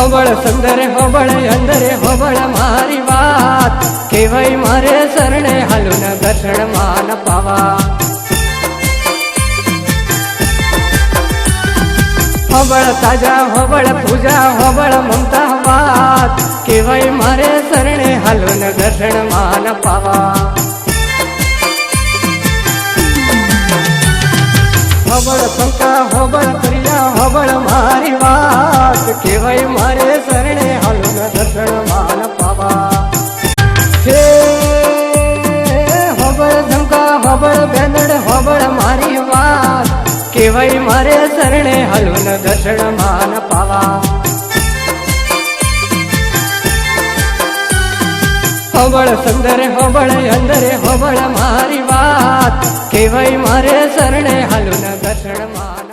होबळ सुंदर होबळ अंदर होबळ मारी बात केवई मारे शरणे हालून दर्शन मान पावा। होबळ ताजा होबळ पूजा होबळ ममता बात केवई मारे शरणे हालून दर्शन मान पावा। होबळ पंका होबळ प्रिया होबळ मारी बात केवई मारे शरणे हालून दर्शन मान पावा। हे होबळ झमका होबळ बेंदड होबळ मारी बात केवई मारे शरणे हालून दर्शन मान पावा। होबळ सुंदर होबळ अंदर होबळ मारी बात केवई मारे शरणे हालून दर्शन मान